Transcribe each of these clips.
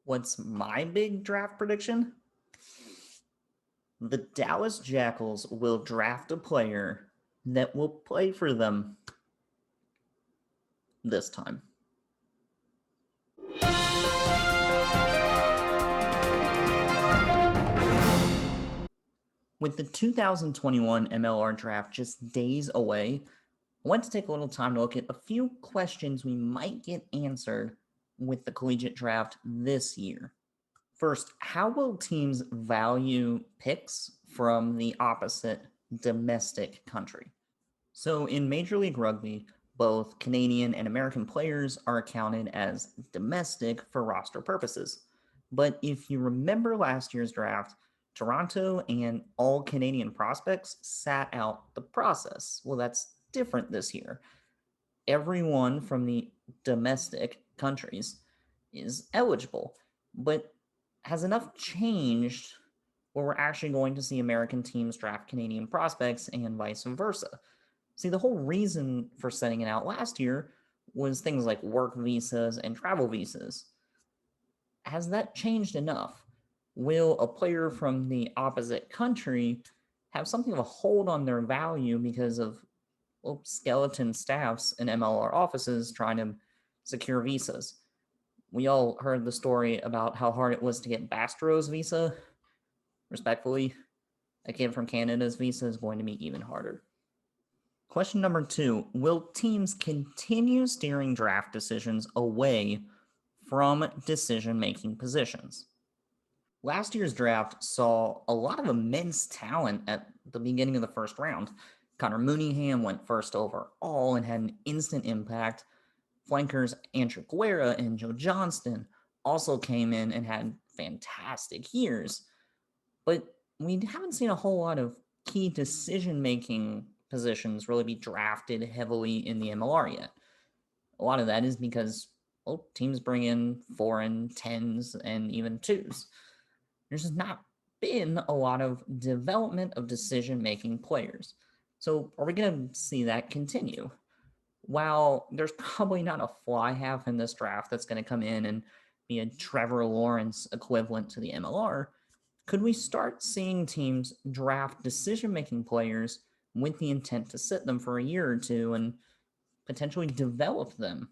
What's my big draft prediction? The Dallas Jackals will draft a player that will play for them this time. With the 2021 MLR draft just days away, I want to take a little time to look at a few questions we might get answered with the collegiate draft this year. First, how will teams value picks from the opposite domestic country? So in Major League Rugby, both Canadian and American players are accounted as domestic for roster purposes. But if you remember last year's draft, Toronto and all Canadian prospects sat out the process. Well, that's different this year. Everyone from the domestic countries is eligible, but has enough changed where we're actually going to see American teams draft Canadian prospects and vice versa? See, the whole reason for setting it out last year was things like work visas and travel visas. Has that changed enough? Will a player from the opposite country have something of a hold on their value because of skeleton staffs in MLR offices trying to secure visas? We all heard the story about how hard it was to get Bastro's visa. Respectfully, a kid from Canada's visa is going to be even harder. Question number 2, will teams continue steering draft decisions away from decision-making positions? Last year's draft saw a lot of immense talent at the beginning of the first round. Connor Mooneyham went first overall and had an instant impact. Flankers Andrew Guerra and Joe Johnston also came in and had fantastic years. But we haven't seen a whole lot of key decision-making positions really be drafted heavily in the MLR yet. A lot of that is because teams bring in 4 and 10s and even 2s. There's just not been a lot of development of decision-making players. So are we going to see that continue? While there's probably not a fly half in this draft that's going to come in and be a Trevor Lawrence equivalent to the MLR, could we start seeing teams draft decision-making players with the intent to sit them for a year or two and potentially develop them?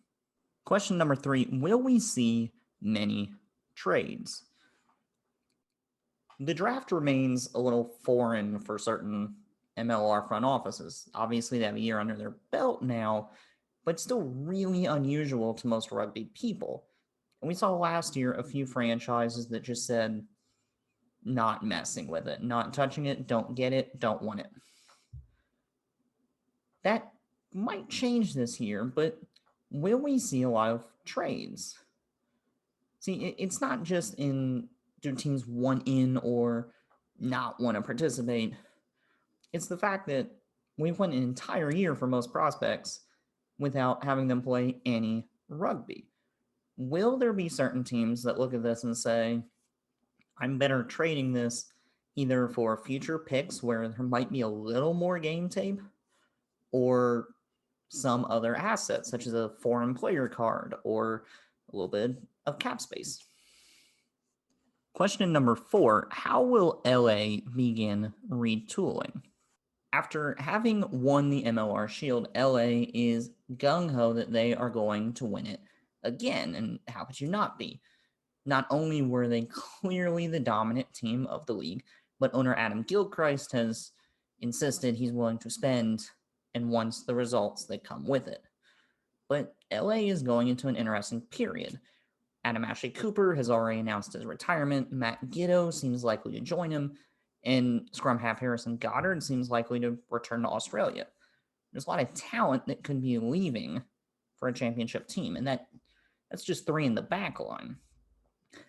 Question number 3, will we see many trades? The draft remains a little foreign for certain MLR front offices. Obviously, they have a year under their belt now, but still really unusual to most rugby people. And we saw last year a few franchises that just said, not messing with it, not touching it, don't get it, don't want it. That might change this year, but will we see a lot of trades? See, it's not just in do teams want in or not want to participate. It's the fact that we've went an entire year for most prospects without having them play any rugby. Will there be certain teams that look at this and say, I'm better trading this either for future picks where there might be a little more game tape or some other asset, such as a foreign player card or a little bit of cap space? Question number 4, how will LA begin retooling? After having won the MLR Shield, LA is gung-ho that they are going to win it again, and how could you not be? Not only were they clearly the dominant team of the league, but owner Adam Gilchrist has insisted he's willing to spend and wants the results that come with it. But LA is going into an interesting period. Adam Ashley Cooper has already announced his retirement. Matt Giddo seems likely to join him, and scrum half Harrison Goddard seems likely to return to Australia. There's a lot of talent that could be leaving for a championship team, and that's just 3 in the back line.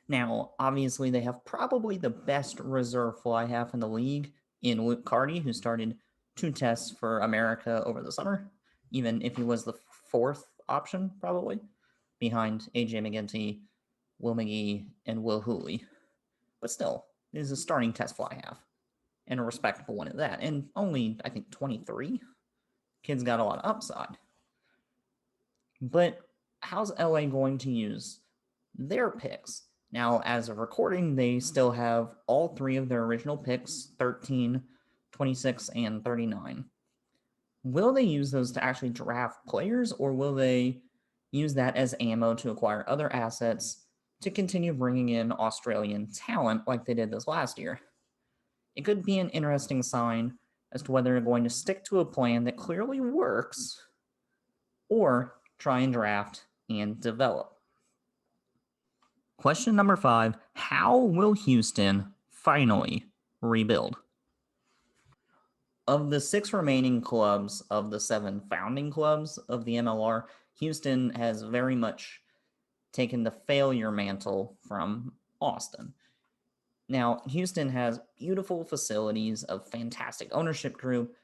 Now, obviously, they have probably the best reserve fly half in the league in Luke Carty, who started 2 tests for America over the summer, even if he was the 4th option, probably, behind AJ McGinty, Will McGee, and Will Hooley. But still, is a starting test fly half, and a respectable one at that, and only, I think, 23. Kid's got a lot of upside. But how's LA going to use their picks? Now, as of recording, they still have all three of their original picks, 13, 26, and 39. Will they use those to actually draft players, or will they use that as ammo to acquire other assets to continue bringing in Australian talent like they did this last year? It could be an interesting sign as to whether they're going to stick to a plan that clearly works or try and draft and develop. Question number 5: how will Houston finally rebuild? Of the 6 remaining clubs of the 7 founding clubs of the MLR, Houston has very much taken the failure mantle from Austin. Now, Houston has beautiful facilities, a fantastic ownership group,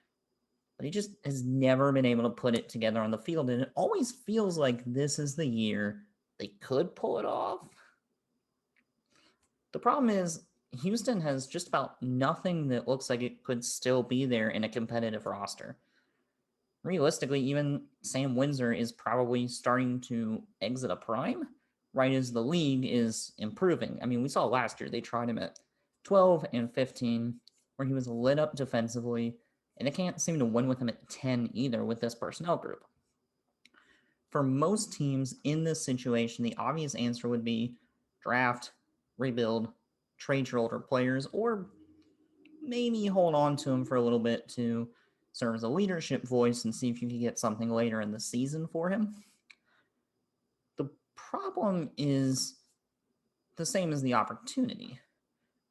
but he just has never been able to put it together on the field, and it always feels like this is the year they could pull it off. The problem is, Houston has just about nothing that looks like it could still be there in a competitive roster. Realistically, even Sam Windsor is probably starting to exit a prime right as the league is improving. I mean, we saw last year they tried him at 12 and 15, where he was lit up defensively, and they can't seem to win with him at 10 either with this personnel group. For most teams in this situation, the obvious answer would be draft, rebuild, trade your older players, or maybe hold on to them for a little bit to serve as a leadership voice and see if you can get something later in the season for him. The problem is the same as the opportunity.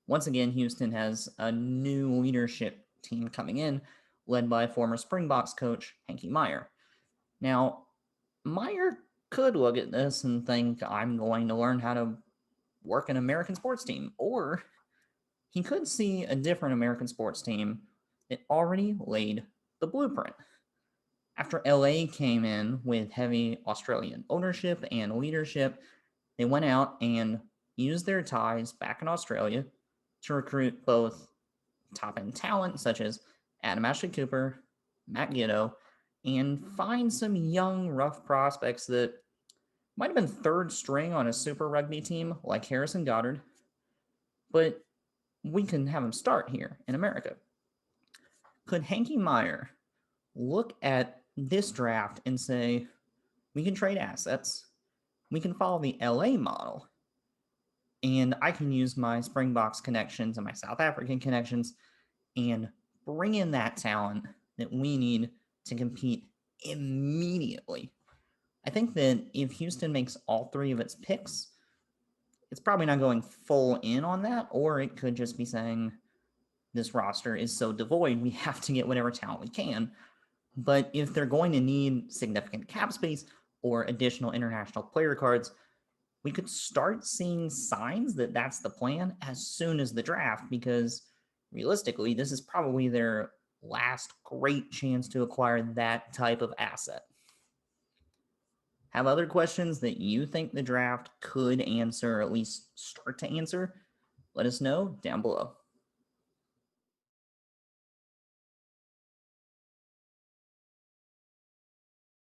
Once again, Houston has a new leadership team coming in, led by former Springboks coach Hanky Meyer. Now, Meyer could look at this and think, I'm going to learn how to work an American sports team, or he could see a different American sports team that already laid the blueprint. After LA came in with heavy Australian ownership and leadership, they went out and used their ties back in Australia to recruit both top-end talent such as Adam Ashley Cooper, Matt Giddo, and find some young, rough prospects that might have been third string on a Super Rugby team like Harrison Goddard, but we can have him start here in America. Could Hanky Meyer look at this draft and say, we can trade assets, we can follow the LA model, and I can use my Springboks connections and my South African connections and bring in that talent that we need to compete immediately? I think that if Houston makes all 3 of its picks, it's probably not going full in on that, or it could just be saying this roster is so devoid, we have to get whatever talent we can. But if they're going to need significant cap space or additional international player cards, we could start seeing signs that that's the plan as soon as the draft, because realistically, this is probably their last great chance to acquire that type of asset. Have other questions that you think the draft could answer, or at least start to answer? Let us know down below.